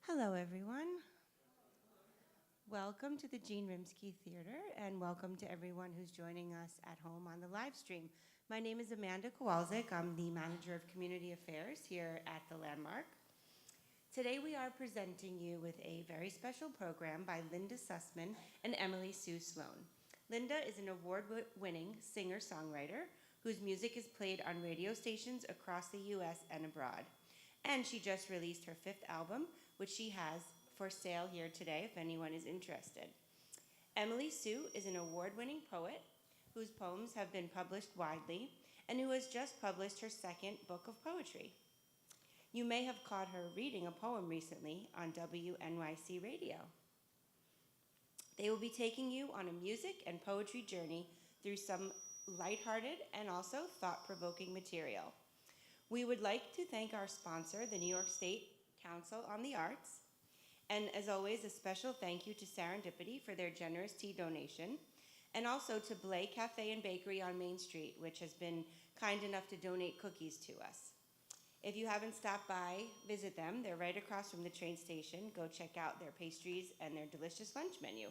Hello, everyone. Welcome to the Gene Rimsky Theater, and welcome to everyone who's joining us at home on the live stream. My name is Amanda Kowalczyk. I'm the Manager of Community Affairs here at the Landmark. Today we are presenting you with a very special program by Linda Sussman and Emily-Sue Sloane. Linda is an award-winning singer-songwriter whose music is played on radio stations across the U.S. and abroad. And she just released her 5th album, which she has for sale here today if anyone is interested. Emily-Sue is an award-winning poet whose poems have been published widely and who has just published her 2nd book of poetry. You may have caught her reading a poem recently on WNYC Radio. They will be taking you on a music and poetry journey through some lighthearted and also thought-provoking material. We would like to thank our sponsor, the New York State Council on the Arts, and as always, a special thank you to Serendipity for their generous tea donation, and also to Blay Cafe and Bakery on Main Street, which has been kind enough to donate cookies to us. If you haven't stopped by, visit them. They're right across from the train station. Go check out their pastries and their delicious lunch menu.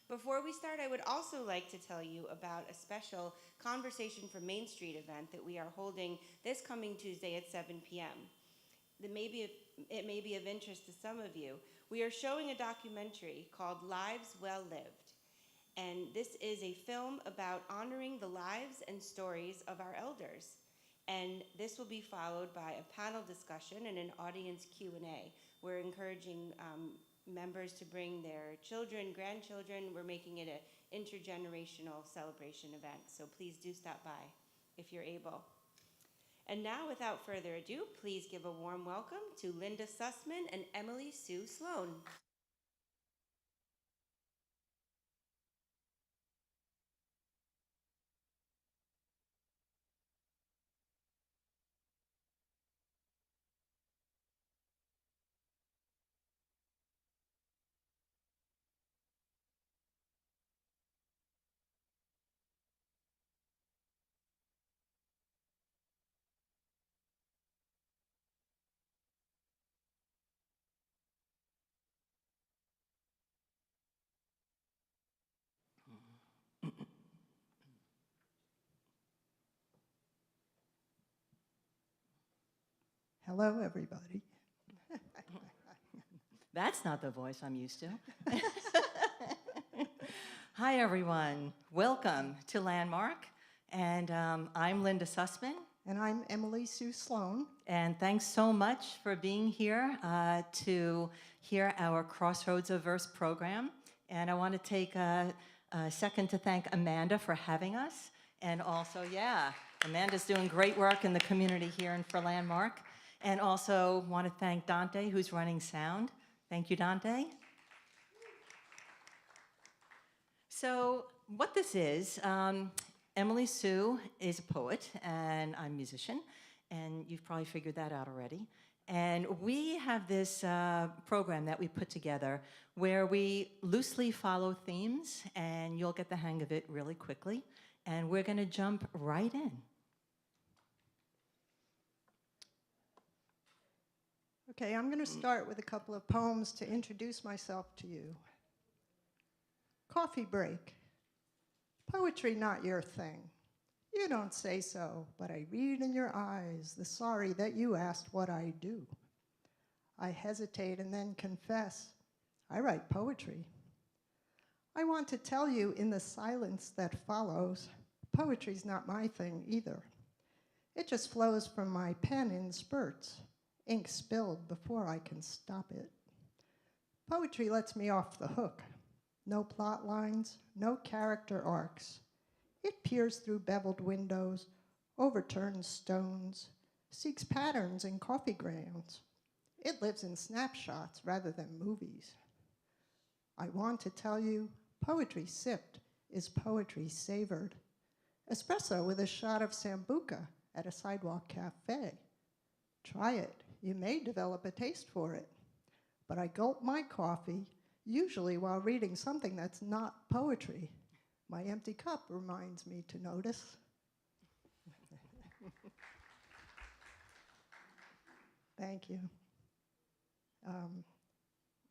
Before we start, I would also like to tell you about a special Conversation from Main Street event that we are holding this coming Tuesday at 7 p.m. It may be of interest to some of you. We are showing a documentary called Lives Well Lived. And this is a film about honoring the lives and stories of our elders. And this will be followed by a panel discussion and an audience Q&A. We're encouraging members to bring their children, grandchildren. We're making it an intergenerational celebration event, so please do stop by if you're able. And now, without further ado, please give a warm welcome to Linda Sussman and Emily-Sue Sloane. Hello, everybody. That's not the voice I'm used to. Hi, everyone. Welcome to Landmark. And I'm Linda Sussman. And I'm Emily-Sue Sloane. And thanks so much for being here to hear our Crossroads of Verse program. And I want to take a second to thank Amanda for having us. And also, Amanda's doing great work in the community here and for Landmark. And also want to thank Dante, who's running sound. Thank you, Dante. So what this is, Emily-Sue is a poet, and I'm a musician, and you've probably figured that out already. And we have this program that we put together where we loosely follow themes, and you'll get the hang of it really quickly. And we're going to jump right in. Okay, I'm going to start with a couple of poems to introduce myself to you. Coffee break. Poetry not your thing. You don't say so, but I read in your eyes the sorry that you asked what I do. I hesitate and then confess, I write poetry. I want to tell you in the silence that follows, poetry's not my thing either. It just flows from my pen in spurts. Ink spilled before I can stop it. Poetry lets me off the hook. No plot lines, no character arcs. It peers through beveled windows, overturns stones, seeks patterns in coffee grounds. It lives in snapshots rather than movies. I want to tell you, poetry sipped is poetry savored. Espresso with a shot of Sambuca at a sidewalk cafe. Try it. You may develop a taste for it. But I gulp my coffee, usually while reading something that's not poetry. My empty cup reminds me to notice. Thank you.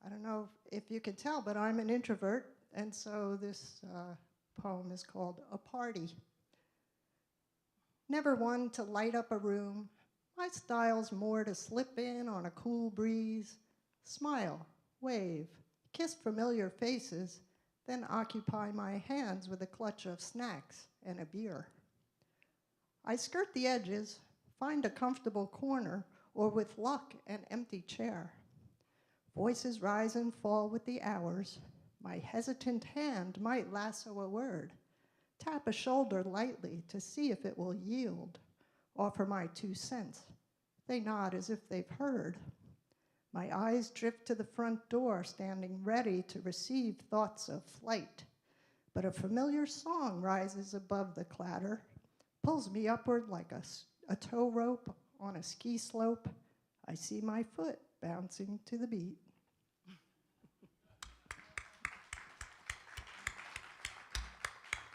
I don't know if you can tell, but I'm an introvert, and so this poem is called A Party. Never one to light up a room. My style's more to slip in on a cool breeze, smile, wave, kiss familiar faces, then occupy my hands with a clutch of snacks and a beer. I skirt the edges, find a comfortable corner, or with luck, an empty chair. Voices rise and fall with the hours. My hesitant hand might lasso a word, tap a shoulder lightly to see if it will yield, offer my 2 cents. They nod as if they've heard. My eyes drift to the front door, standing ready to receive thoughts of flight. But a familiar song rises above the clatter, pulls me upward like a tow rope on a ski slope. I see my foot bouncing to the beat.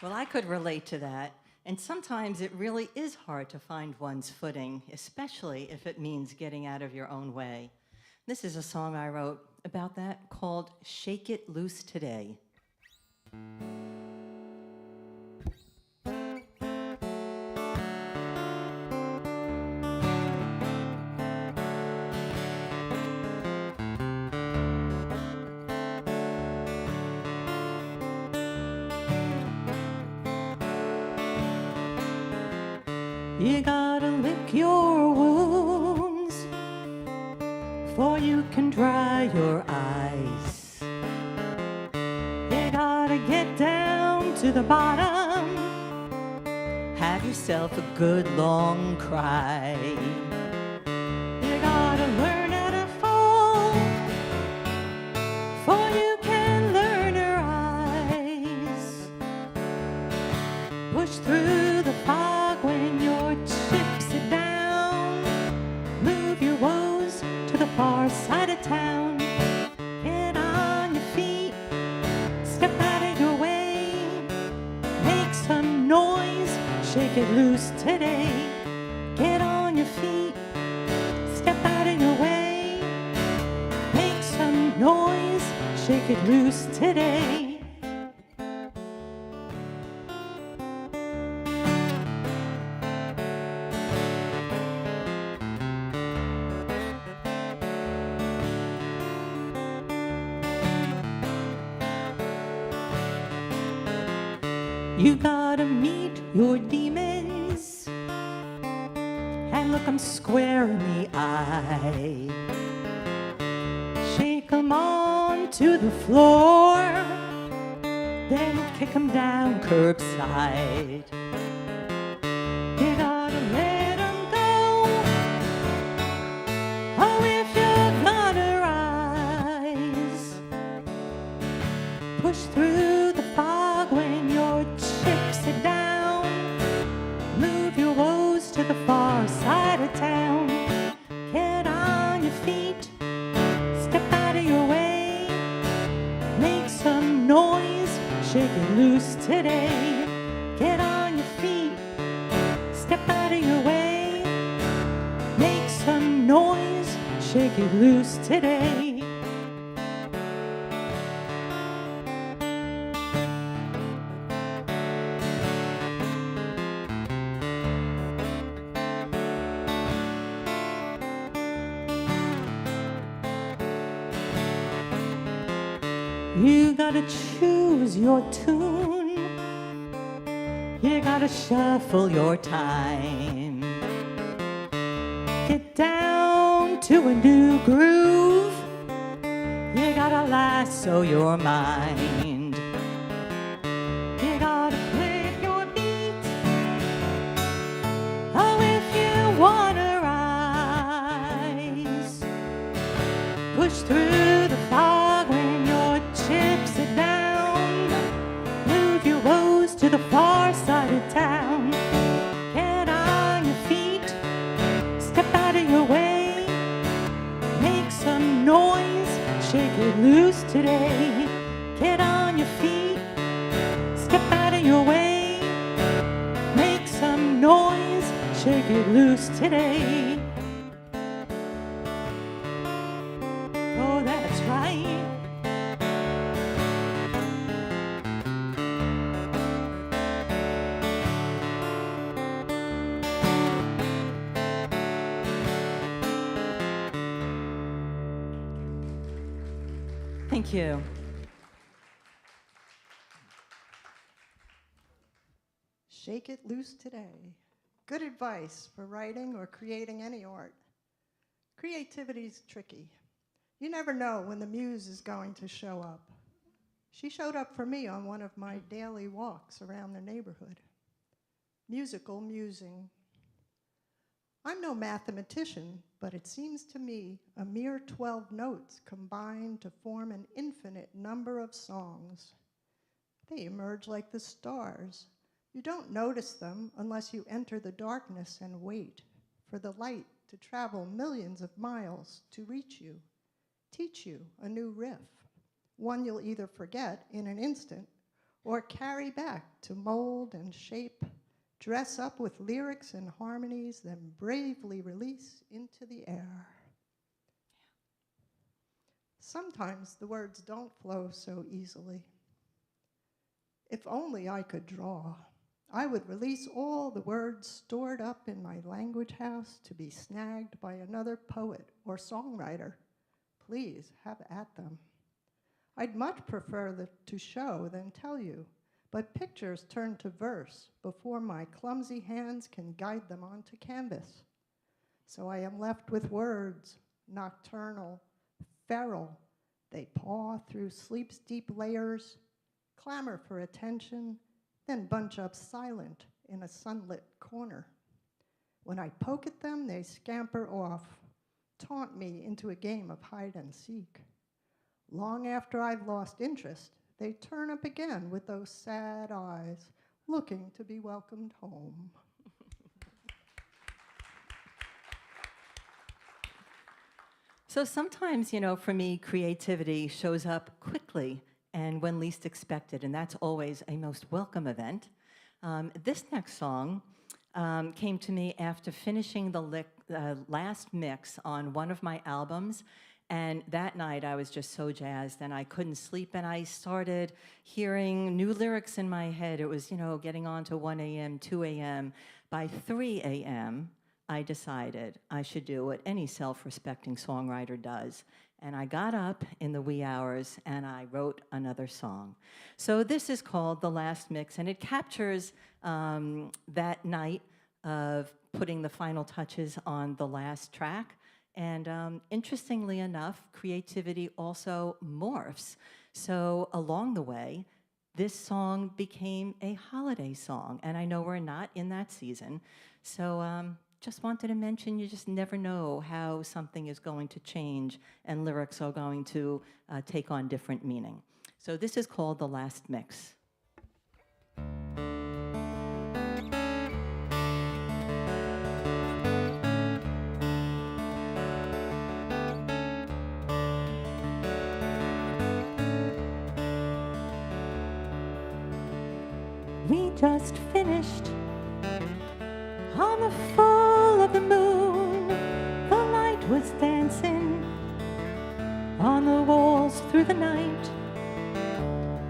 Well, I could relate to that. And sometimes it really is hard to find one's footing, especially if it means getting out of your own way. This is a song I wrote about that called Shake It Loose Today. You gotta lick your wounds before you can dry your eyes. You gotta get down to the bottom, have yourself a good long cry. You gotta learn how to fall before you can learn to rise. Push through the fog when your chips are down. Move your woes to the far side of town. Get on your feet, step out of your way. Make some noise, shake it loose today. Get on your feet, step out of your way. Make some noise, shake it loose today. You gotta meet your demons and look 'em square in the eye. Shake 'em onto the floor, then kick 'em down curbside. You gotta let 'em go. Oh, if you're gonna rise, push through the fog when your chips are down. Move your woes to the far side of town. Get on your feet, step out of your way. Make some noise, shake it loose today. Get on your feet, step out of your way. Make some noise, shake it loose today. You gotta choose your tune. You gotta shuffle your time. Get down to a new groove. You gotta lasso your mind. You gotta play your beat. Oh, if you wanna rise, push through the fog when your chips are down. Move your woes to the far side of town. Get on your feet, step out of your way. Make some noise, shake it loose today. Get on your feet, step out of your way. Make some noise, shake it loose today. Oh, that's right. Thank you. Shake it loose today. Good advice for writing or creating any art. Creativity's tricky. You never know when the muse is going to show up. She showed up for me on one of my daily walks around the neighborhood. Musical musing. I'm no mathematician, but it seems to me a mere 12 notes combine to form an infinite number of songs. They emerge like the stars. You don't notice them unless you enter the darkness and wait for the light to travel millions of miles to reach you, teach you a new riff, one you'll either forget in an instant or carry back to mold and shape, dress up with lyrics and harmonies, then bravely release into the air. Sometimes the words don't flow so easily. If only I could draw, I would release all the words stored up in my language house to be snagged by another poet or songwriter. Please have at them. I'd much prefer to show than tell you, but pictures turn to verse before my clumsy hands can guide them onto canvas. So I am left with words, nocturnal, feral. They paw through sleep's deep layers, clamor for attention, then bunch up silent in a sunlit corner. When I poke at them, they scamper off, taunt me into a game of hide and seek. Long after I've lost interest, they turn up again with those sad eyes, looking to be welcomed home. So sometimes, for me, creativity shows up quickly and when least expected, and that's always a most welcome event. This next song came to me after finishing the last mix on one of my albums, and that night I was just so jazzed and I couldn't sleep, and I started hearing new lyrics in my head. It was, getting on to 1 a.m., 2 a.m. By 3 a.m., I decided I should do what any self-respecting songwriter does. And I got up in the wee hours and I wrote another song. So this is called The Last Mix, and it captures that night of putting the final touches on the last track. And interestingly enough, creativity also morphs. So along the way, this song became a holiday song. And I know we're not in that season. So just wanted to mention, you just never know how something is going to change and lyrics are going to take on different meaning. So this is called The Last Mix. We just finished on the full of the moon. The light was dancing on the walls through the night.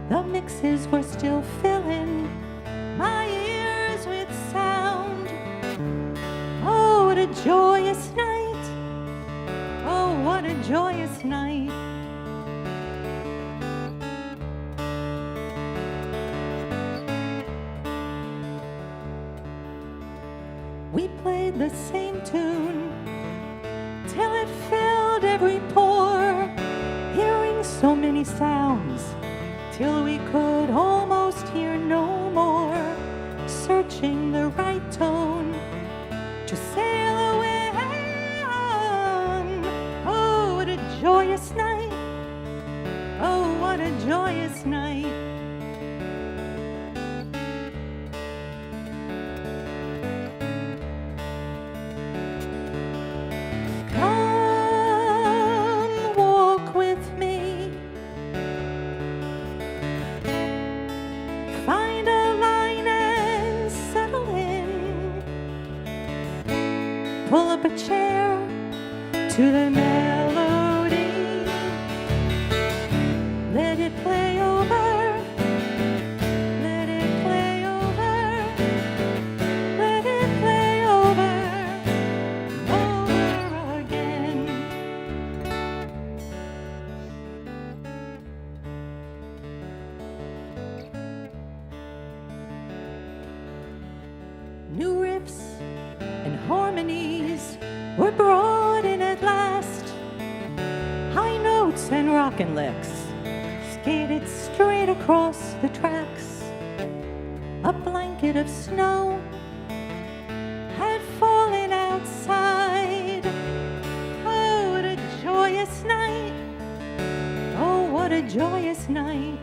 The mixes were still filling my ears with sound. Oh, what a joyous night. Oh, what a joyous night. We played the same tune till it filled every pore, hearing so many sounds till we could almost hear no more, searching the right tone to sail away on. Oh, what a joyous night. Oh, what a joyous night. Pull up a chair to the melody. Let it play over. Let it play over. Let it play over. Over again. boots and rockin' licks, skated straight across the tracks. A blanket of snow had fallen outside. Oh, what a joyous night. Oh, what a joyous night.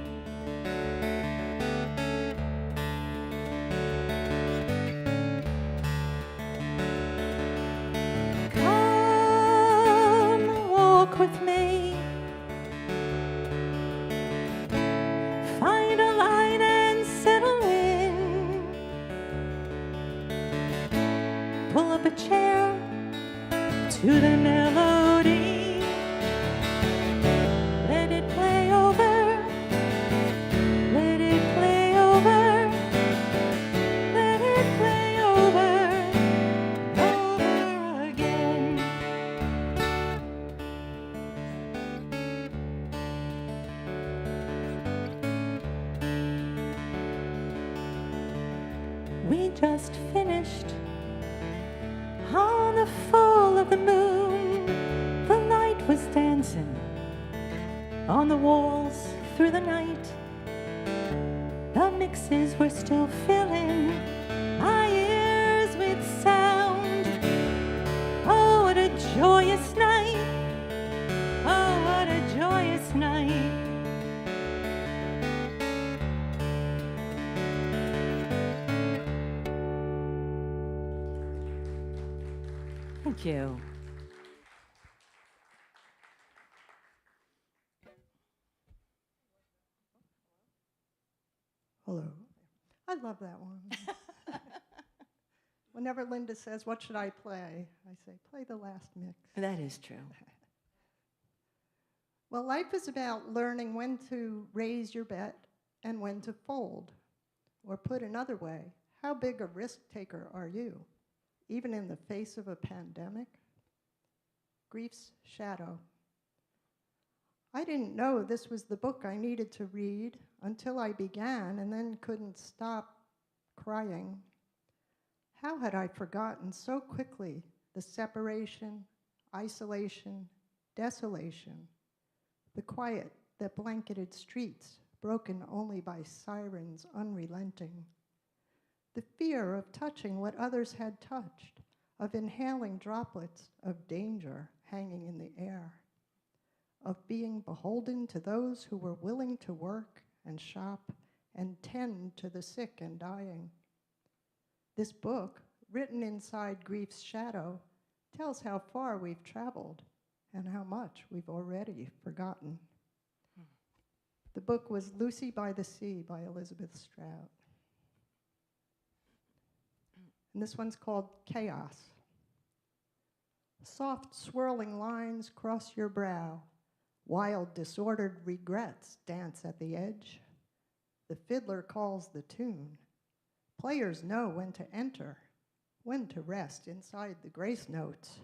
Come walk with me. Find a line and settle in. Pull up a chair to the melody. Let it play over. Let it play over. Let it play over. Over again. We just finished on the full of the moon. The light was dancing on the walls through the night. The mixes were still filling my ears with sound. Oh, what a joyous night. Oh, what a joyous night. Thank you. Hello. I love that one. Whenever Linda says, "What should I play?" I say, "Play the last mix." That is true. Well, life is about learning when to raise your bet and when to fold. Or put another way, how big a risk taker are you, even in the face of a pandemic? Grief's Shadow. I didn't know this was the book I needed to read until I began and then couldn't stop crying. How had I forgotten so quickly the separation, isolation, desolation, the quiet that blanketed streets, broken only by sirens unrelenting, the fear of touching what others had touched, of inhaling droplets of danger hanging in the air, of being beholden to those who were willing to work and shop and tend to the sick and dying. This book, written inside grief's shadow, tells how far we've traveled and how much we've already forgotten. The book was Lucy by the Sea by Elizabeth Strout. And this one's called Chaos. Soft swirling lines cross your brow. Wild disordered regrets dance at the edge. The fiddler calls the tune. Players know when to enter, when to rest inside the grace notes.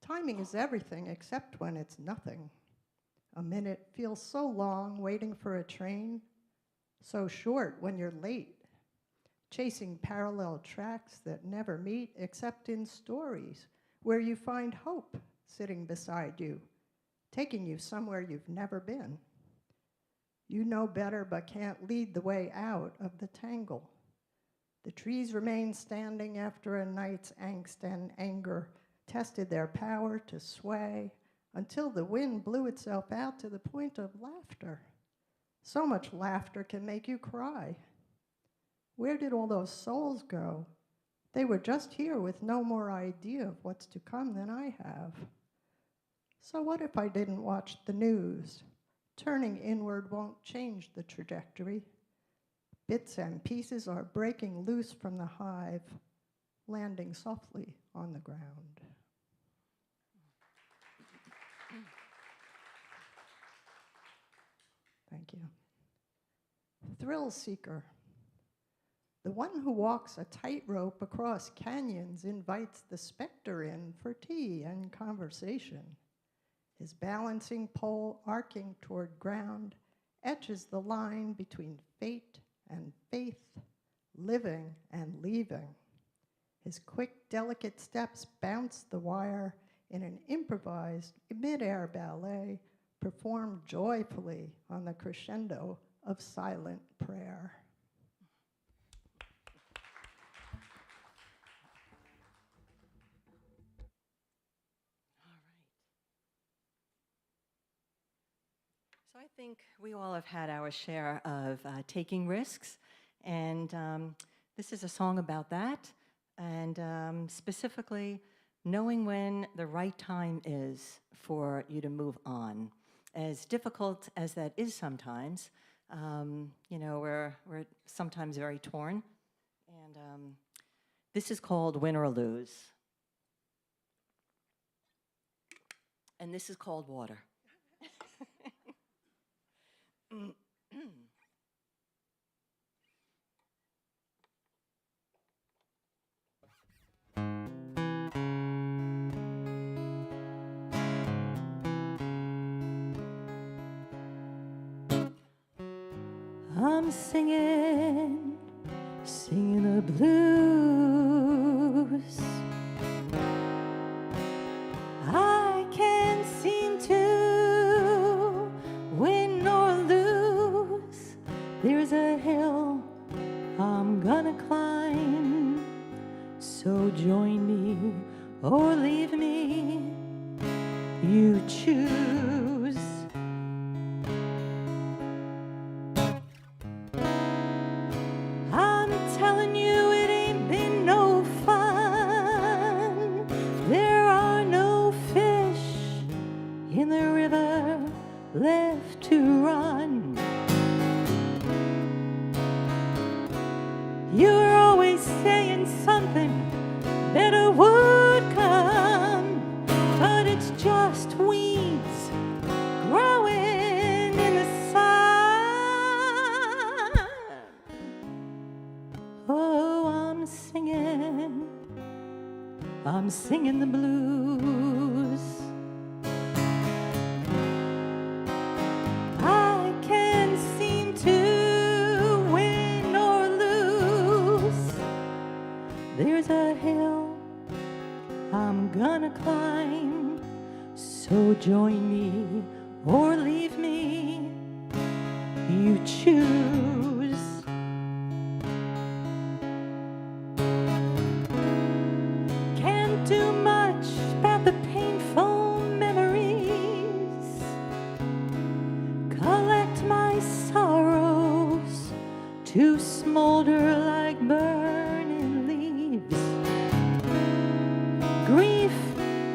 Timing is everything except when it's nothing. A minute feels so long waiting for a train, so short when you're late, chasing parallel tracks that never meet except in stories where you find hope sitting beside you, taking you somewhere you've never been. You know better but can't lead the way out of the tangle. The trees remain standing after a night's angst and anger tested their power to sway until the wind blew itself out to the point of laughter. So much laughter can make you cry. Where did all those souls go? They were just here with no more idea of what's to come than I have. So what if I didn't watch the news? Turning inward won't change the trajectory. Bits and pieces are breaking loose from the hive, landing softly on the ground. Thank you. Thrill seeker. The one who walks a tightrope across canyons invites the specter in for tea and conversation. His balancing pole arcing toward ground etches the line between fate and faith, living and leaving. His quick, delicate steps bounce the wire in an improvised mid-air ballet, performed joyfully on the crescendo of silent prayer. So I think we all have had our share of taking risks, and this is a song about that, and specifically knowing when the right time is for you to move on. As difficult as that is sometimes, you know, we're sometimes very torn, and this is called Win or Lose, and this is called Water. I'm singing, singing the blues. I can't seem to win or lose. There's a hill I'm gonna climb, so join me or leave me, you choose. I'm telling you it ain't been no fun. There are no fish in the river left to run. You're always saying something better would come, but it's just weeds growing in the sun. Oh, I'm singing the blues. I can't seem to win or lose. There's a hill I'm gonna climb, so join me or leave me, you choose. Can't do much about the painful memories, collect my sorrows to smolder like burning leaves. Grief,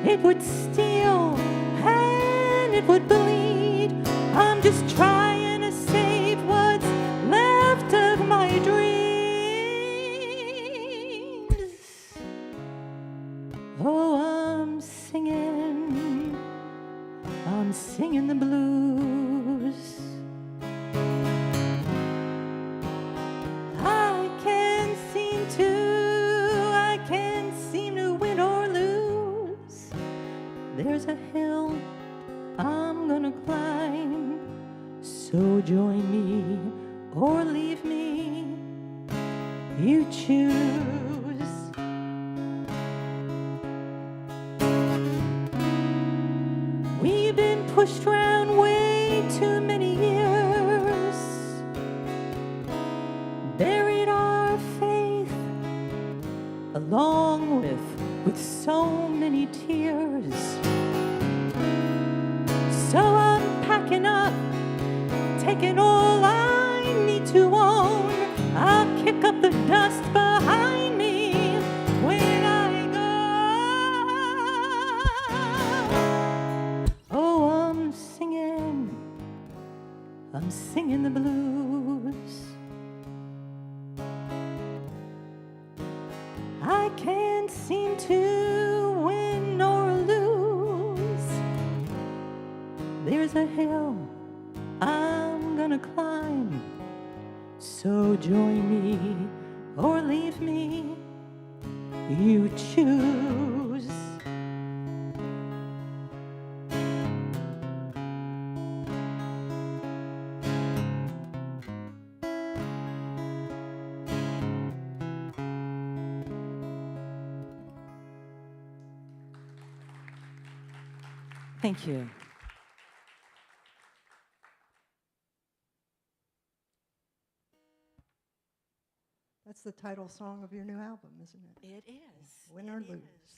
it would steal and it would bleed. I'm just trying to save what's left of my dreams. Oh, I'm singing the blues. I can't seem to win or lose. There's a hill I'm gonna climb, so join me or leave me, you choose. We've been pushed around way too many years, buried our faith along with so many tears. So I'm packing up, taking all I need to own. I'll kick up the dust behind me when I go. Oh, I'm singing the blues. I can't seem to win or lose. There's a hill I'm gonna climb, so join me or leave me, you choose. Thank you. That's the title song of your new album, isn't it? It is. Win or It lose. is.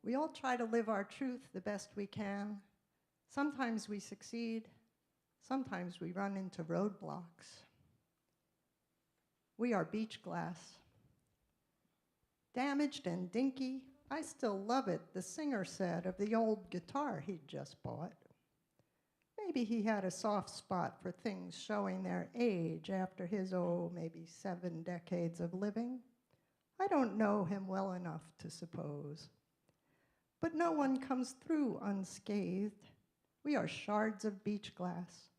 We all try to live our truth the best we can. Sometimes we succeed. Sometimes we run into roadblocks. We are beach glass. Damaged and dinky, I still love it, the singer said of the old guitar he'd just bought. Maybe he had a soft spot for things showing their age after his, maybe 7 decades of living. I don't know him well enough to suppose. But no one comes through unscathed. We are shards of beach glass,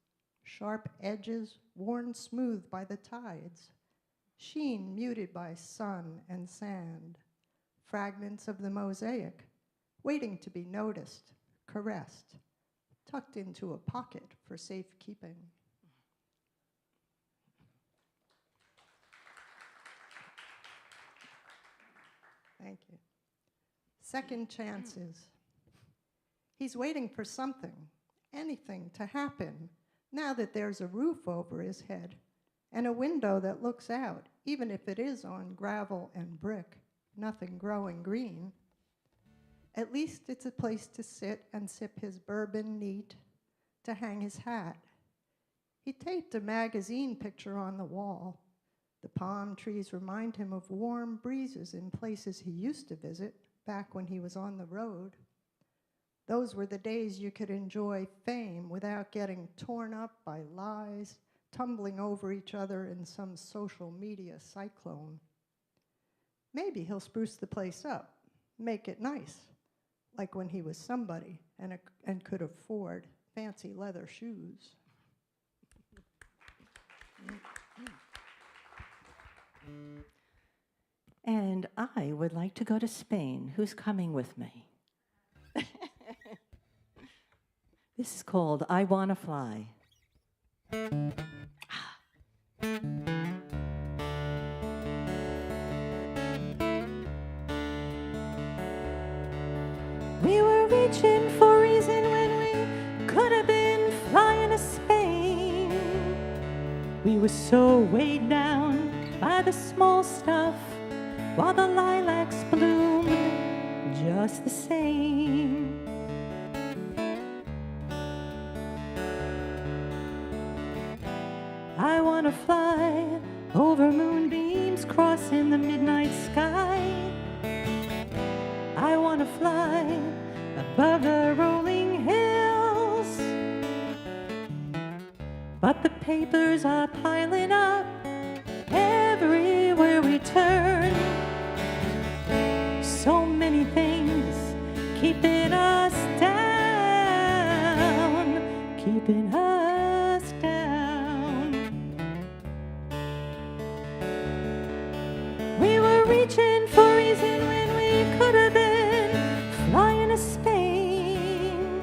sharp edges worn smooth by the tides, sheen muted by sun and sand, fragments of the mosaic, waiting to be noticed, caressed, tucked into a pocket for safekeeping. Thank you. Second chances. He's waiting for something, anything to happen, now that there's a roof over his head and a window that looks out, even if it is on gravel and brick, nothing growing green. At least it's a place to sit and sip his bourbon neat, to hang his hat. He taped a magazine picture on the wall. The palm trees remind him of warm breezes in places he used to visit back when he was on the road. Those were the days you could enjoy fame without getting torn up by lies, tumbling over each other in some social media cyclone. Maybe he'll spruce the place up, make it nice, like when he was somebody and could afford fancy leather shoes. And I would like to go to Spain. Who's coming with me? This is called I Wanna Fly. We were reaching for a reason when we could have been flying to Spain. We were so weighed down by the small stuff while the lilacs bloomed just the same. I wanna fly over moonbeams crossing the midnight sky. I wanna fly above the rolling hills. But the papers are piling up everywhere we turn. So many things keeping us down, keeping us down. We were reaching for a reason when we could have been flying to Spain.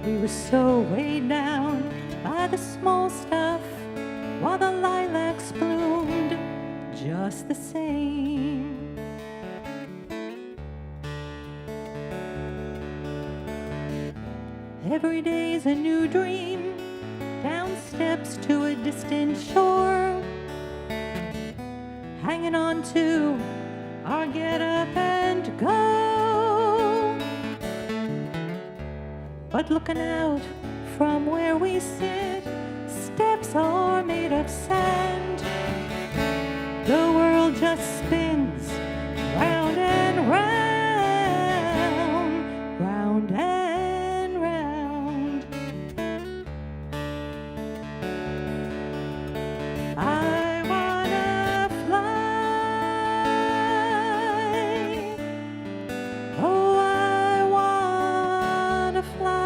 We were so weighed down by the small stuff while the lilacs bloomed just the same. Every day's a new dream, down steps to a distant shore, hanging on to our get up and go. But looking out from where we sit, steps are made of sand. The world just spins round and round, round and round. I wanna fly. Oh, I wanna fly.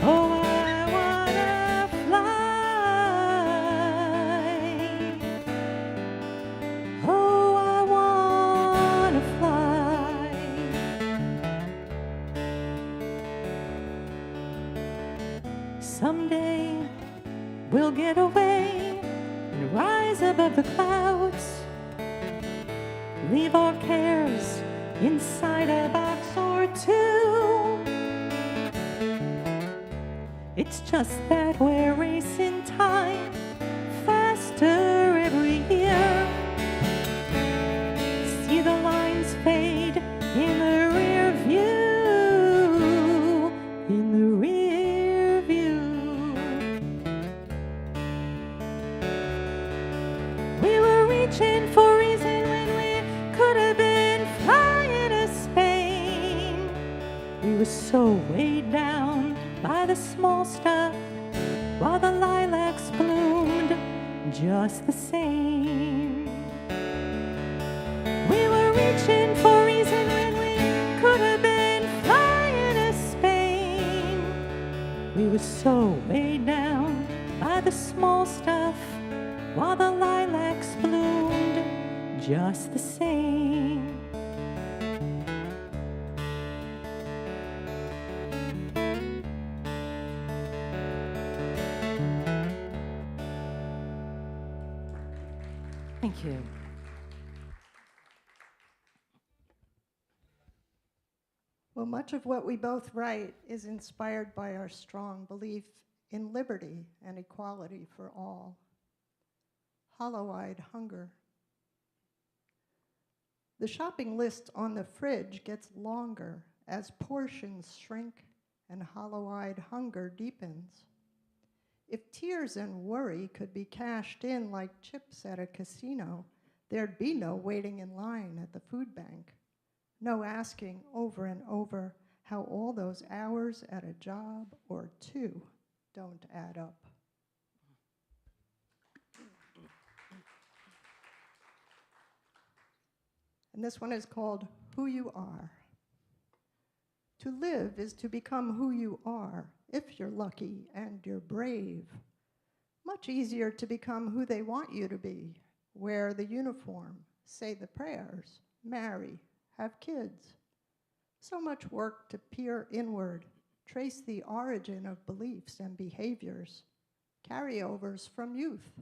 Oh, I wanna fly. Oh, I wanna fly. Someday we'll get away and rise above the clouds. Leave our cares inside a box or two. It It's just that we're racing time faster every year. See the lines fade in the rear view, in the rear view. We were reaching for reason when we could have been flying to Spain. We were so weighed down by the small stuff while the lilacs bloomed just the same. We were reaching for reason when we could have been flying to Spain. We were so weighed down by the small stuff while the lilacs bloomed just the same. Thank you. Well, much of what we both write is inspired by our strong belief in liberty and equality for all. Hollow-eyed hunger. The shopping list on the fridge gets longer as portions shrink and hollow-eyed hunger deepens. If tears and worry could be cashed in like chips at a casino, there'd be no waiting in line at the food bank. No asking over and over how all those hours at a job or two don't add up. And this one is called Who You Are. To live is to become who you are, if you're lucky and you're brave. Much easier to become who they want you to be. Wear the uniform, say the prayers, marry, have kids. So much work to peer inward, trace the origin of beliefs and behaviors, carryovers from youth.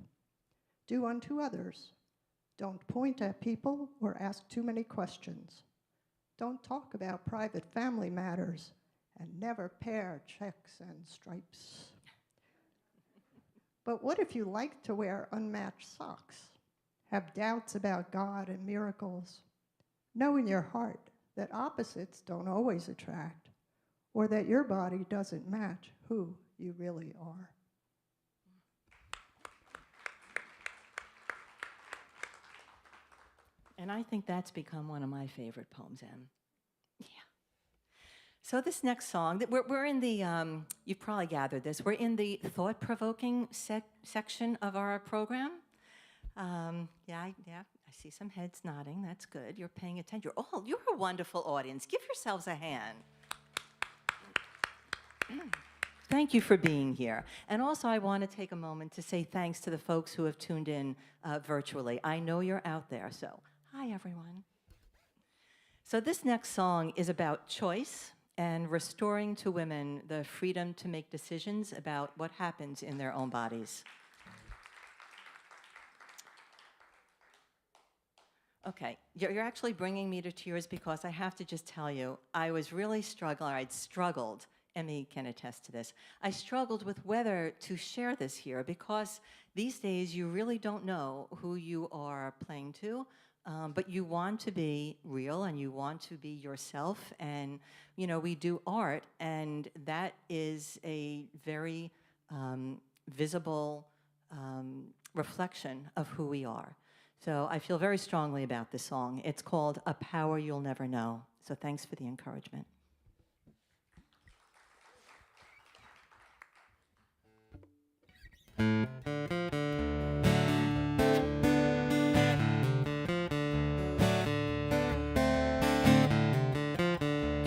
Do unto others. Don't point at people or ask too many questions. Don't talk about private family matters, and never pair checks and stripes. But what if you like to wear unmatched socks, have doubts about God and miracles, know in your heart that opposites don't always attract, or that your body doesn't match who you really are? And I think that's become one of my favorite poems, Em. Yeah. So this next song, we're in the, you've probably gathered this, we're in the thought-provoking section of our program. Yeah, I see some heads nodding. That's good. You're paying attention. You're a wonderful audience. Give yourselves a hand. Thank you for being here. And also, I want to take a moment to say thanks to the folks who have tuned in virtually. I know you're out there, so hi, everyone. So this next song is about choice and restoring to women the freedom to make decisions about what happens in their own bodies. Okay, you're actually bringing me to tears because I have to just tell you, I was really struggling, I'd struggled, Emmy can attest to this, I struggled with whether to share this here because these days you really don't know who you are playing to, but you want to be real and you want to be yourself, and you know, we do art, and that is a very visible reflection of who we are. So I feel very strongly about this song. It's called A Power You'll Never Know. So thanks for the encouragement.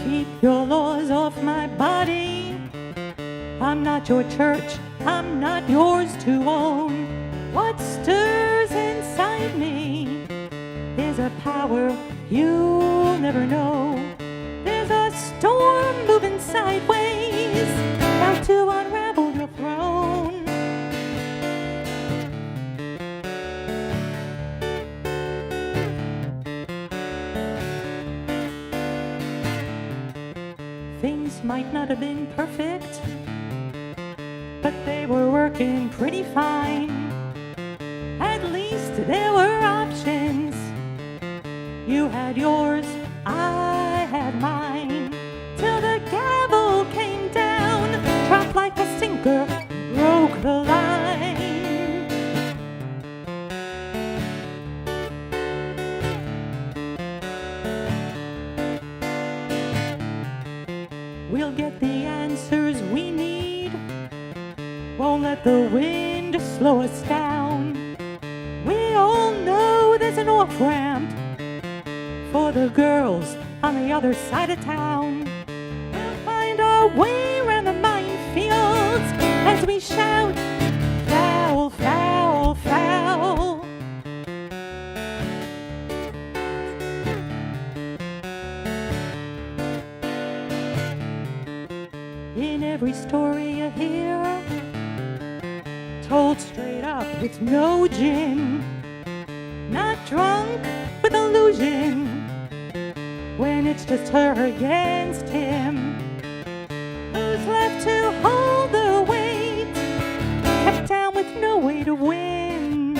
Keep your laws off my body. I'm not your church. I'm not yours to own. What stirs inside me is a power you'll never know. There's a storm moving sideways, how to unravel your throne. Things might not have been perfect, but they were working pretty fine. At least there were options. You had yours, I had mine. Till the gavel came down, dropped like a sinker, broke the line. We'll get the answers we need. Won't let the wind slow us down. We all know there's an off-ramp for the girls on the other side of town. We'll find our way around the minefields as we shout, foul, foul, foul. In every story you hear, told straight up with no gin, not drunk with illusion, when it's just her against him. Who's left to hold the weight, kept down with no way to win?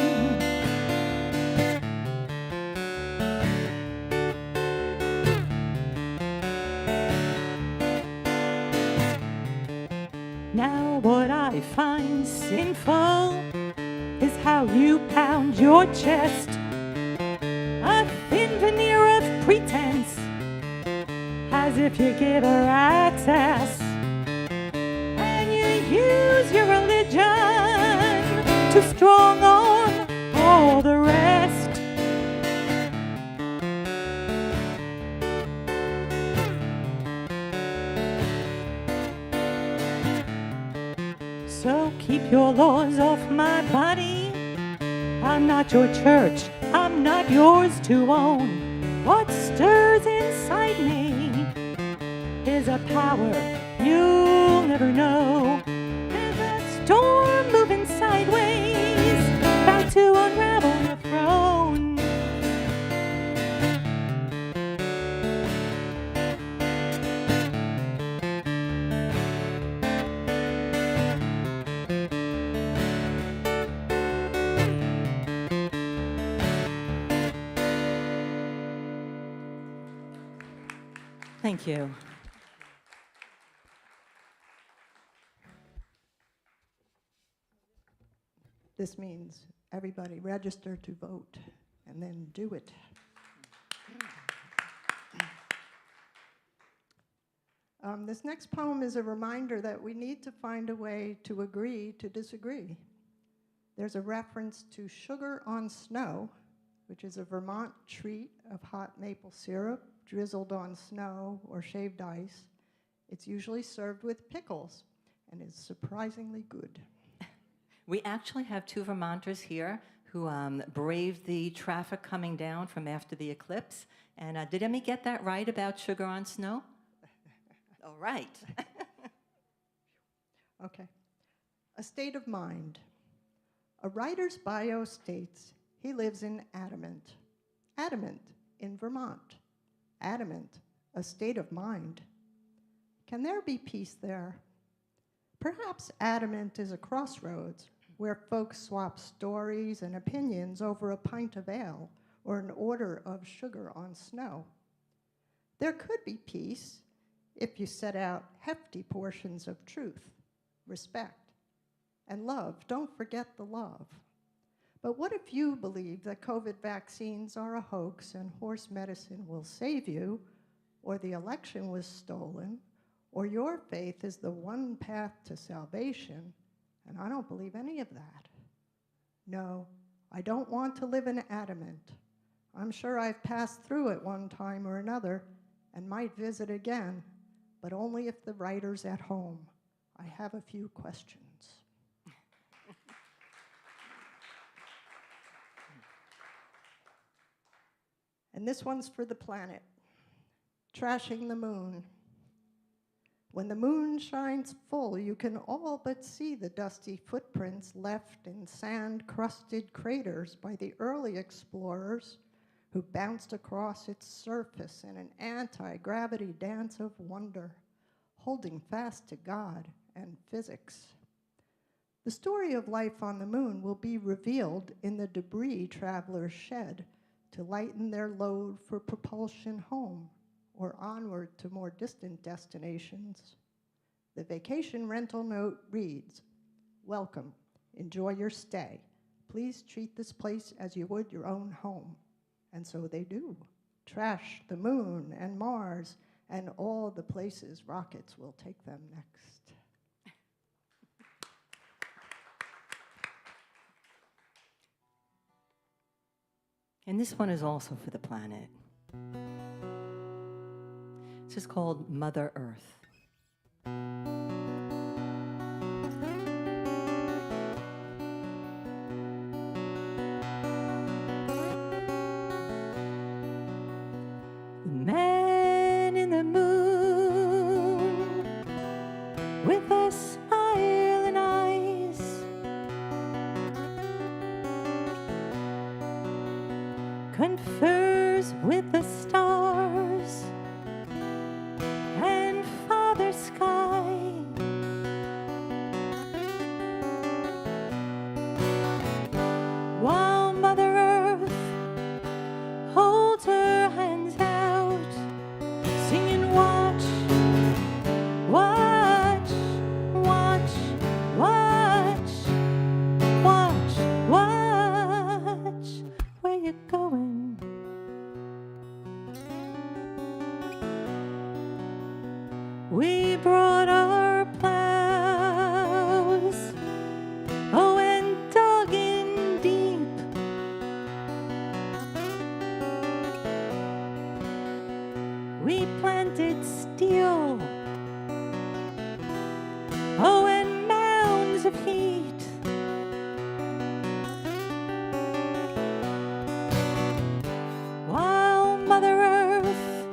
Now what I find sinful is how you pound your chest, a thin veneer of pretense, as if you give her access, and you use your religion to strong arm all the rest. So keep your laws off my body. I'm not your church, I'm not yours to own. What stirs inside me is a power you'll never know. There's a storm moving sideways, about to unravel your throne. Thank you. This means everybody register to vote and then do it. This next poem is a reminder that we need to find a way to agree to disagree. There's a reference to sugar on snow, which is a Vermont treat of hot maple syrup drizzled on snow or shaved ice. It's usually served with pickles and is surprisingly good. We actually have two Vermonters here who braved the traffic coming down from after the eclipse. And did Emmy get that right about sugar on snow? All right. Okay. A state of mind. A writer's bio states he lives in Adamant. Adamant in Vermont. Adamant, a state of mind. Can there be peace there? Perhaps Adamant is a crossroads where folks swap stories and opinions over a pint of ale or an order of sugar on snow. There could be peace if you set out hefty portions of truth, respect, and love. Don't forget the love. But what if you believe that COVID vaccines are a hoax and horse medicine will save you, or the election was stolen, or your faith is the one path to salvation, and I don't believe any of that. No, I don't want to live in Adamant. I'm sure I've passed through it one time or another and might visit again, but only if the writer's at home. I have a few questions. And this one's for the planet. Trashing the moon. When the moon shines full, you can all but see the dusty footprints left in sand-crusted craters by the early explorers who bounced across its surface in an anti-gravity dance of wonder, holding fast to God and physics. The story of life on the moon will be revealed in the debris travelers shed to lighten their load for propulsion home or onward to more distant destinations. The vacation rental note reads, "Welcome, enjoy your stay. Please treat this place as you would your own home." And so they do. Trash the moon and Mars and all the places rockets will take them next. And this one is also for the planet. This is called Mother Earth. The man in the moon with a smile and eyes confers with the stars and Father Sky. While Mother Earth holds her hands out, singing watch, watch, watch, watch, watch, watch, where you going? We brought our plows, oh, and dug in deep. We planted steel, oh, and mounds of heat. While Mother Earth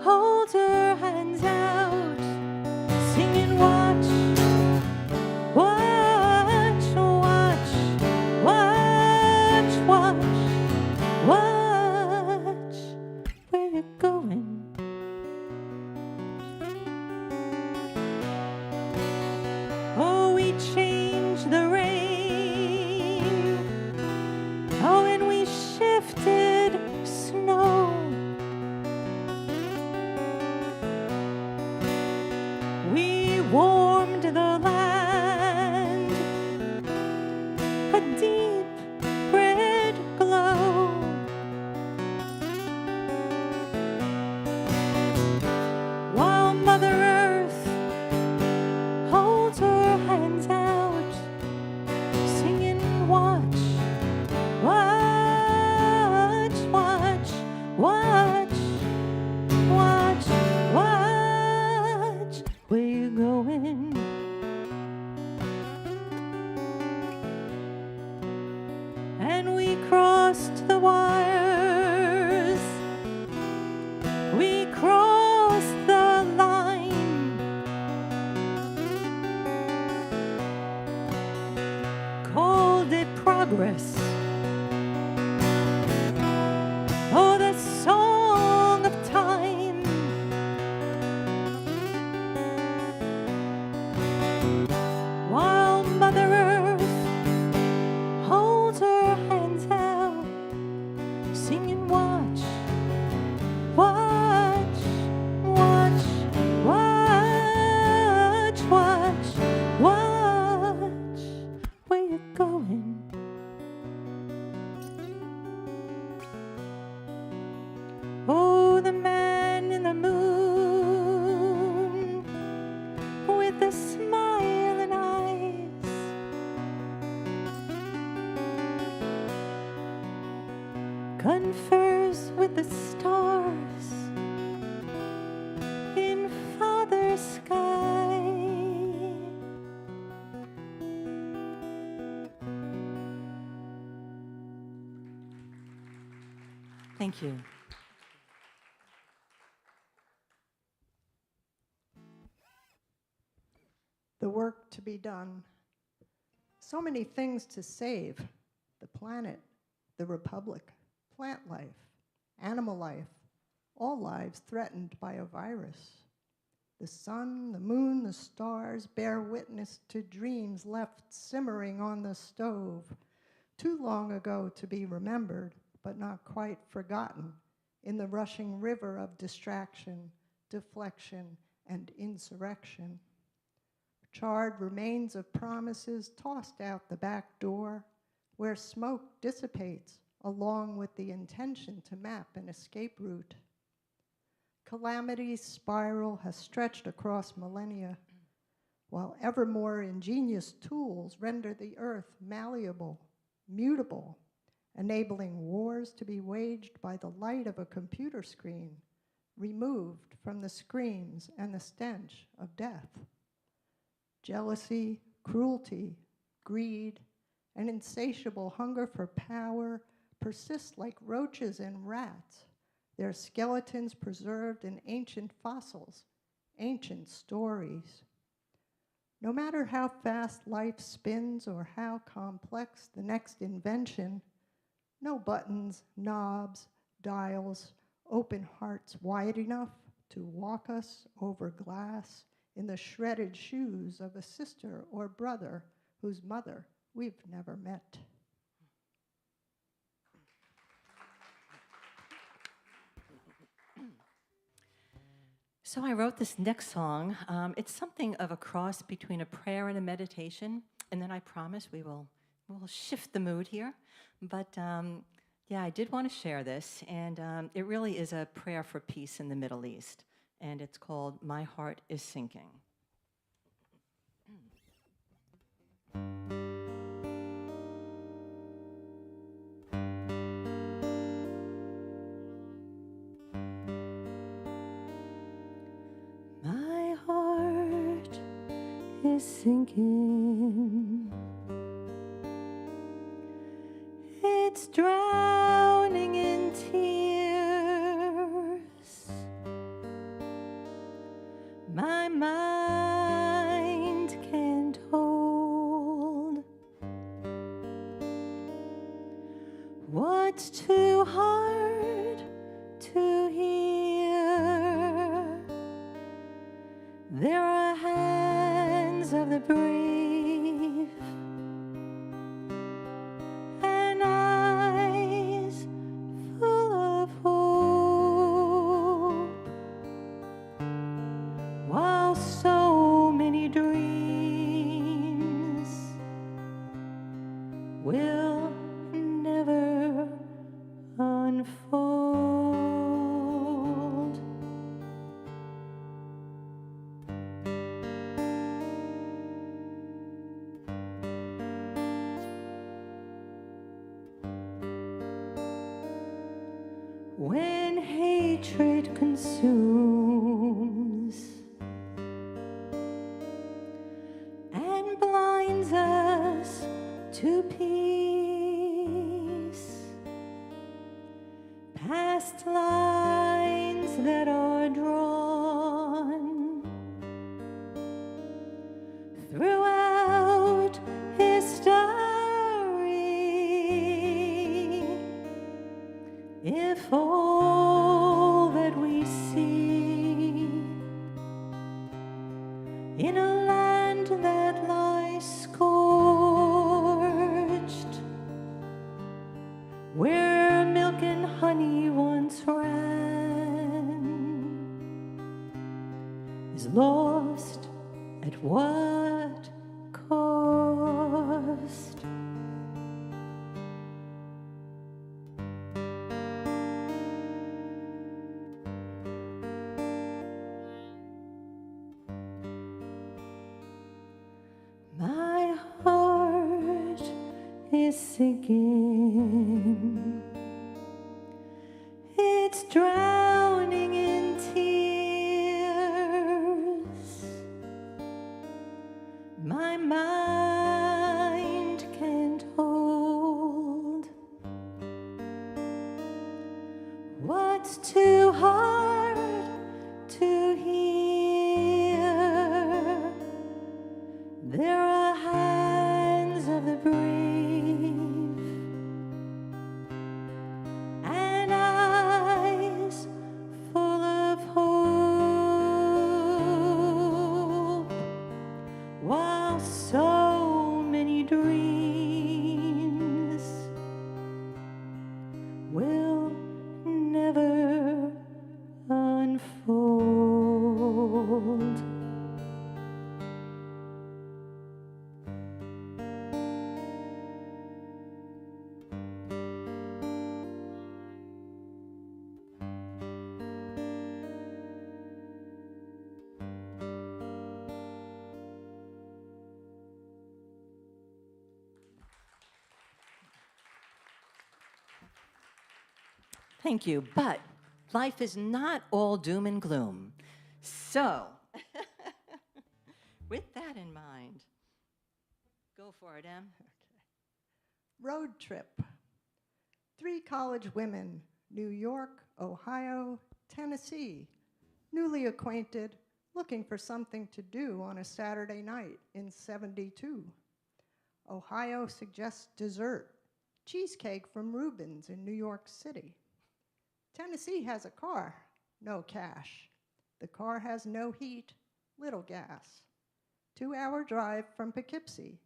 holds her hands out, singing watch, watch, watch, watch, watch, watch, where you going? Oh, we changed the rain, oh, and we shifted snow. We warmed the land, a deep red glow. While Mother Earth holds her hands out, singing watch, watch, watch, watch, watch, watch, where you going? And we crossed the wires, we crossed the line, called it progress, oh, the song of time. While Mother Earth holds her hands out, singing watch, watch, watch, watch, watch, watch, where you going? Oh, the man in the moon with a smile and eyes confers with the stars in Father Sky. Thank you. The work to be done. So many things to save. The planet, the republic, plant life, animal life, all lives threatened by a virus. The sun, the moon, the stars bear witness to dreams left simmering on the stove, too long ago to be remembered, but not quite forgotten, in the rushing river of distraction, deflection, and insurrection. Charred remains of promises tossed out the back door, where smoke dissipates along with the intention to map an escape route. Calamity's spiral has stretched across millennia, while ever more ingenious tools render the earth malleable, mutable, enabling wars to be waged by the light of a computer screen, removed from the screams and the stench of death. Jealousy, cruelty, greed, and insatiable hunger for power persist like roaches and rats, their skeletons preserved in ancient fossils, ancient stories. No matter how fast life spins or how complex the next invention, no buttons, knobs, dials, open hearts wide enough to walk us over glass in the shredded shoes of a sister or brother whose mother we've never met. So I wrote this next song. It's something of a cross between a prayer and a meditation, and then I promise we'll shift the mood here. But yeah, I did want to share this, and it really is a prayer for peace in the Middle East, and it's called "My Heart is Sinking." My heart is sinking. It's drowning in tears. My mind can't hold what's too hard to hear. There are hands of the brave and eyes full of hope, while so many dreams will never unfold. When hatred consumes and blinds us to peace, past lines that are drawn throughout history, if all that we see in a land that lies scorched, where milk and honey once ran, is lost at what cost? My heart is sinking. It's drowning in tears. My mind can't hold what's too hard to hear. There are hands of the brave unfold. Thank you, but life is not all doom and gloom. So, with that in mind, go for it, Em. Road trip. 3 college women, New York, Ohio, Tennessee, newly acquainted, looking for something to do on a Saturday night in '72. Ohio suggests dessert, cheesecake from Reuben's in New York City. Tennessee has a car, no cash. The car has no heat, little gas. 2-hour drive from Poughkeepsie.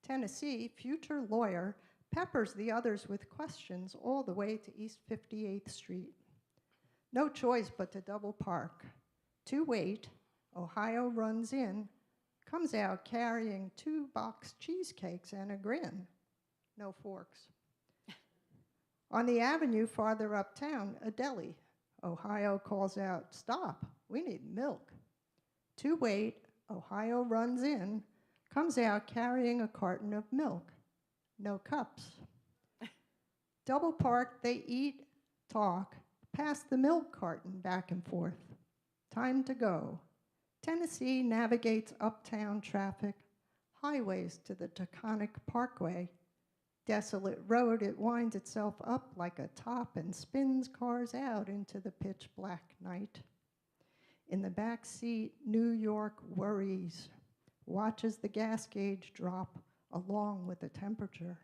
Tennessee, future lawyer, peppers the others with questions all the way to East 58th Street. No choice but to double park. To wait, Ohio runs in, comes out carrying 2 box cheesecakes and a grin. No forks. On the avenue farther uptown, a deli. Ohio calls out, "Stop, we need milk." To wait, Ohio runs in, comes out carrying a carton of milk. No cups. Double park, they eat, talk, pass the milk carton back and forth. Time to go. Tennessee navigates uptown traffic, highways to the Taconic Parkway. Desolate road, it winds itself up like a top and spins cars out into the pitch black night. In the back seat, New York worries, watches the gas gauge drop along with the temperature.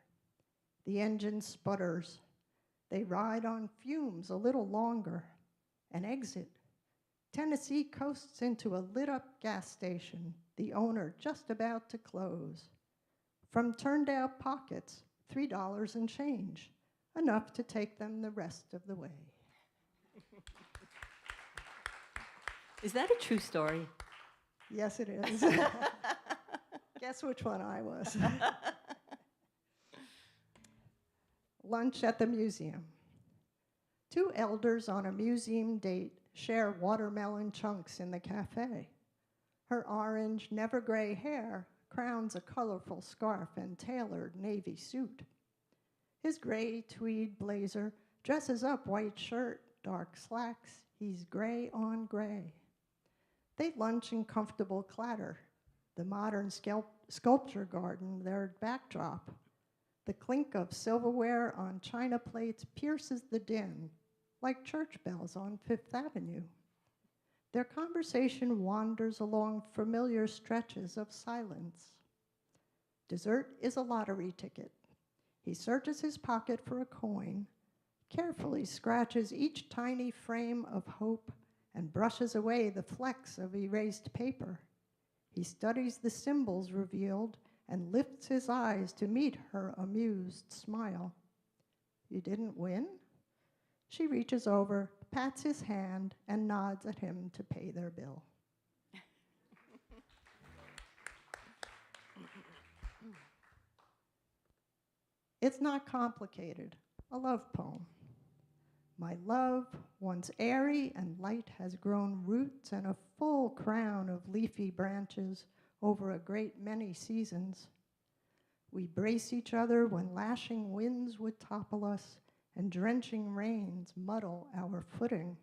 The engine sputters. They ride on fumes a little longer. An exit. Tennessee coasts into a lit-up gas station, the owner just about to close. From turned-out pockets, $3 and change, enough to take them the rest of the way. Is that a true story? Yes, it is. Guess which one I was. Lunch at the museum. 2 elders on a museum date share watermelon chunks in the cafe. Her orange, never gray hair crowns a colorful scarf and tailored navy suit. His gray tweed blazer dresses up white shirt, dark slacks. He's gray on gray. They lunch in comfortable clatter. The modern sculpture garden, their backdrop. The clink of silverware on china plates pierces the din, like church bells on Fifth Avenue. Their conversation wanders along familiar stretches of silence. Dessert is a lottery ticket. He searches his pocket for a coin, carefully scratches each tiny frame of hope, and brushes away the flecks of erased paper. He studies the symbols revealed and lifts his eyes to meet her amused smile. "You didn't win?" She reaches over, pats his hand, and nods at him to pay their bill. It's not complicated, a love poem. My love, once airy and light, has grown roots and a full crown of leafy branches over a great many seasons. We brace each other when lashing winds would topple us and drenching rains muddle our footing.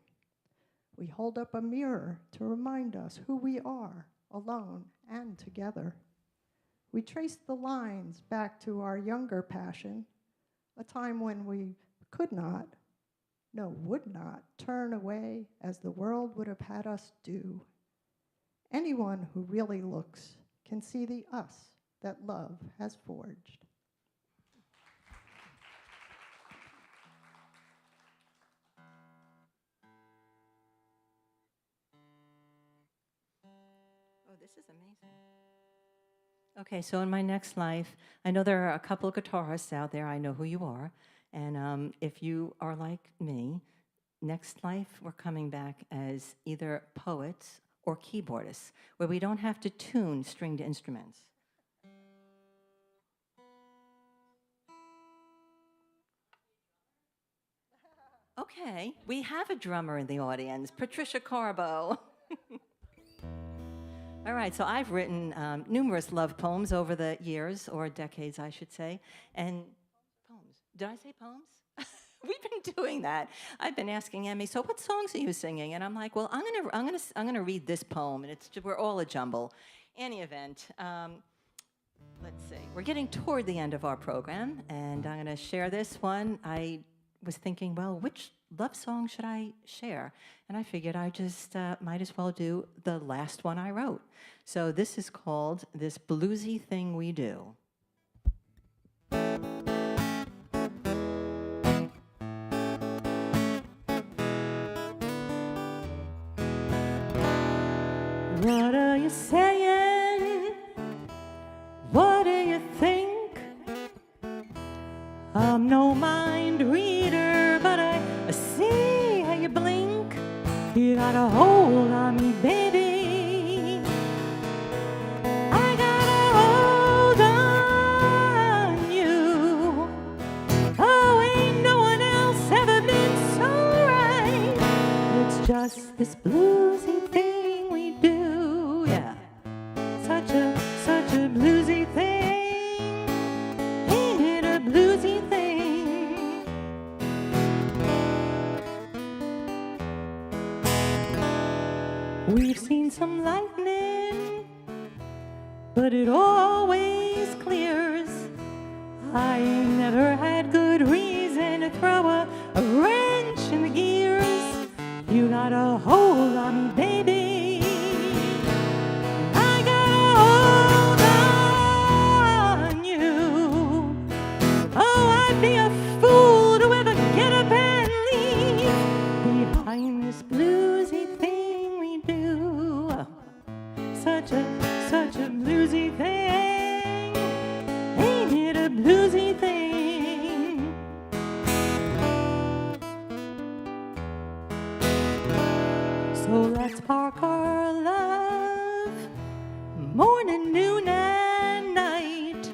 We hold up a mirror to remind us who we are, alone and together. We trace the lines back to our younger passion, a time when we could not, no, would not, turn away as the world would have had us do. Anyone who really looks can see the us that love has forged. Oh, this is amazing. Okay, so in my next life, I know there are a couple of guitarists out there. I know who you are. And if you are like me, next life, we're coming back as either poets or keyboardists, where we don't have to tune stringed instruments. Okay, we have a drummer in the audience, Patricia Carbo. All right, so I've written numerous love poems over the years, or decades, I should say, and poems. Did I say poems? We've been doing that. I've been asking Emmy, so what songs are you singing? And I'm like, well, I'm gonna read this poem, and we're all a jumble. Any event, let's see. We're getting toward the end of our program, and I'm gonna share this one. I was thinking, well, which love song should I share? And I figured I just might as well do the last one I wrote. So this is called This Bluesy Thing We Do. What are you saying? What do you think? I'm no mind reader, but I see how you blink. You got a hold on me, baby. I got a hold on you. Oh, ain't no one else ever been so right. It's just this bluesy thing we do, yeah. Such a bluesy thing. Ain't it a bluesy thing? We've seen some lightning, but it always clears. I ain't never had good reason to throw a wrench in the gears. You got a hold on me, baby. I got a hold on you. Oh, I'd be a fool to ever get up and leave behind this bluesy thing we do. Such a bluesy thing. Ain't it a bluesy thing? So let's park our love morning, noon, and night.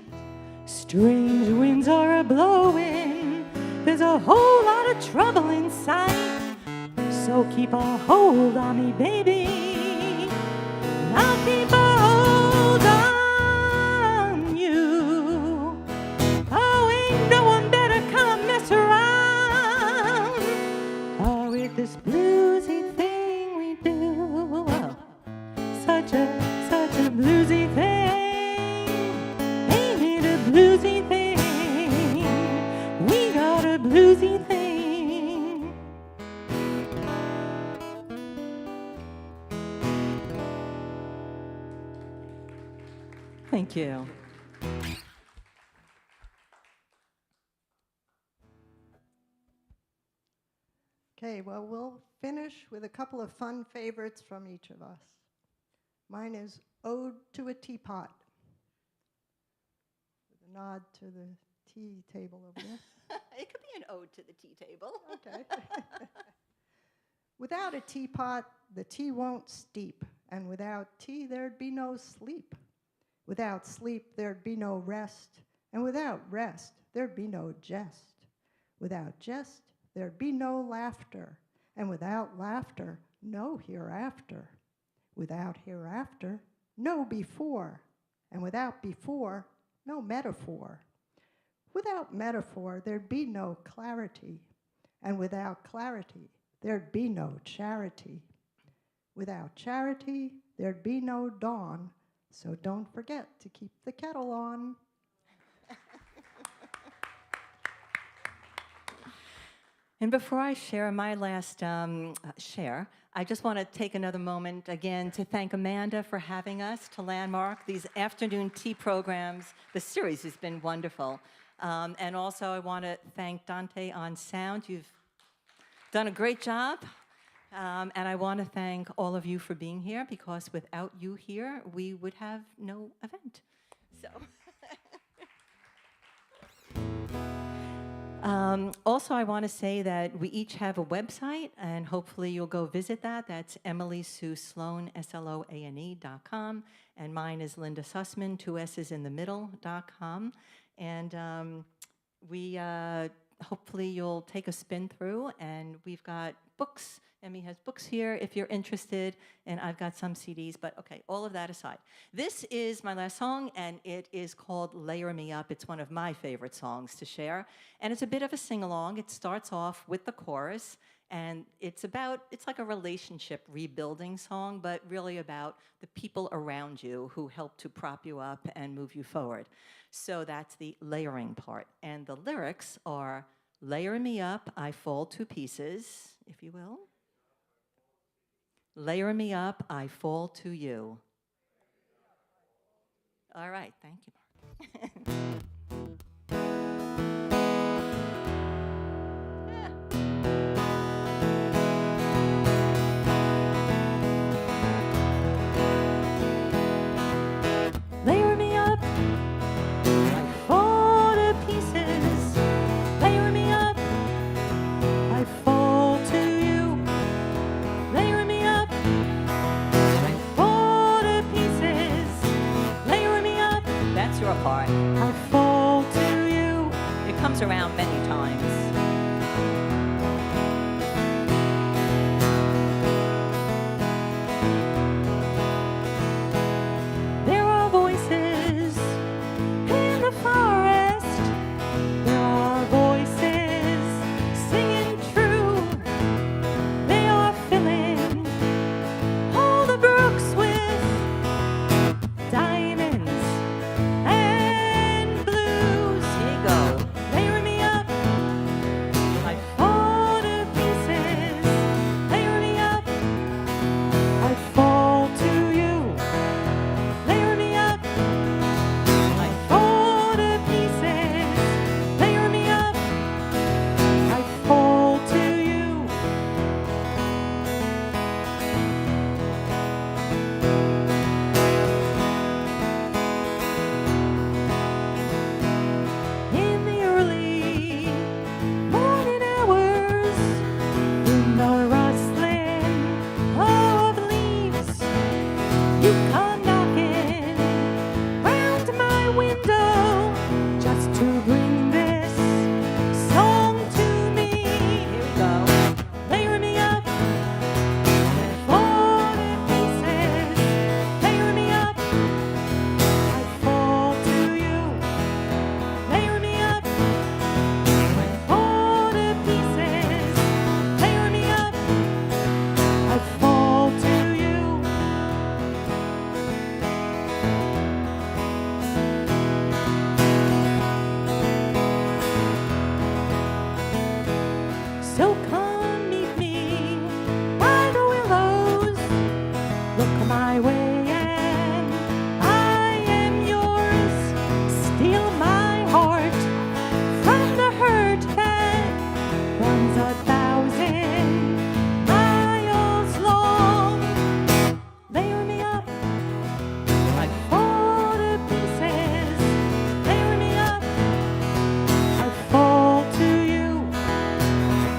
Strange winds are a-blowing. There's a whole lot of trouble in sight. So keep a hold on me, baby. And I'll keep a hold on you. Oh, ain't no one better come mess around. Oh, with this bluesy thing we do. Oh, such a bluesy thing. Ain't it a bluesy thing? We got a bluesy thing. Thank you. Okay, well, we'll finish with a couple of fun favorites from each of us. Mine is Ode to a Teapot, with a nod to the tea table over there. It could be an ode to the tea table. Okay. Without a teapot, the tea won't steep, and without tea, there'd be no sleep. Without sleep, there'd be no rest, and without rest, there'd be no jest. Without jest, there'd be no laughter, and without laughter, no hereafter. Without hereafter, no before, and without before, no metaphor. Without metaphor, there'd be no clarity, and without clarity, there'd be no charity. Without charity, there'd be no dawn, so don't forget to keep the kettle on. And before I share my last share, I just want to take another moment again to thank Amanda for having us to Landmark, these afternoon tea programs. The series has been wonderful. And also I want to thank Dante on sound. You've done a great job. And I want to thank all of you for being here, because without you here, we would have no event. So. Also, I want to say that we each have a website, and hopefully you'll go visit that. That's Emily-Sue Sloane, SLOANE.com, and mine is Linda Sussman, 2 S's in the middle.com. And we hopefully you'll take a spin through, and we've got books. Emmy has books here if you're interested, and I've got some CDs, but okay, all of that aside. This is my last song, and it is called Layer Me Up. It's one of my favorite songs to share, and it's a bit of a sing-along. It starts off with the chorus, and it's like a relationship rebuilding song, but really about the people around you who help to prop you up and move you forward. So that's the layering part, and the lyrics are, layer me up, I fall to pieces, if you will. Layer me up, I fall to you. All right, thank you, Layer me up, I fall to pieces. Layer me up, I fall to you. Layer me up, I fall to pieces. Layer me up, that's your part. I fall to you. It comes around many times. There are voices in the forest. There are voices singing true. They are filling all the brooks with diamonds and blues. Here you go. Layer me up, I fall to pieces. Layer me up, I fall to you. Layer me up, I fall to pieces. Layer me up, I fall to you. In the early morning hours, in the rustling of leaves, you come knocking round my window just to bring this song to me. Here we go. Layer me up, I fall to pieces. Layer me up, I fall to you. Layer me up, I fall to pieces. Layer me up, I fall to you. So come meet me by the willows. Look my way and I am yours. Steal my heart from the hurt that runs 1,000 miles long. Layer me up, I fall to pieces. Layer me up, I fall to you.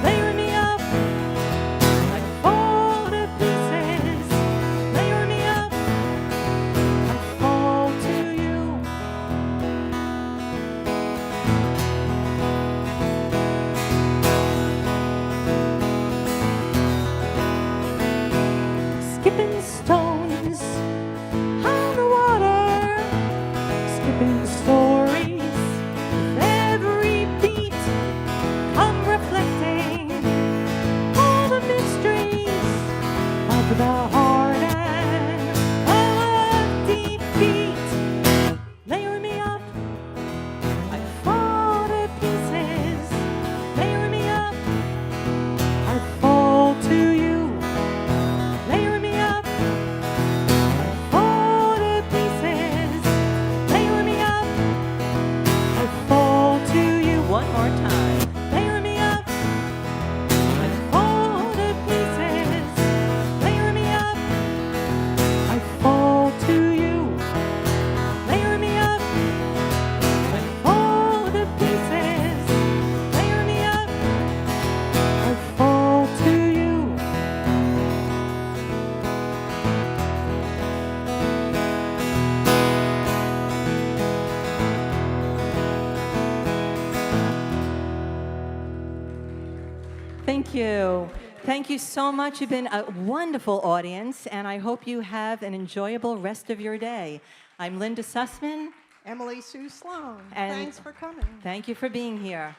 Layer me up, I fall to pieces. Layer me up, I fall to you. Skipping stones on the water, skipping stories with every beat. I'm reflecting all the mysteries of the heart and of defeat. Layer me up, I fall to pieces. Layer me up, I fall to you. Layer me up, I Thank you. Thank you so much. You've been a wonderful audience, and I hope you have an enjoyable rest of your day. I'm Linda Sussman. Emily-Sue Sloane, And thanks for coming. Thank you for being here.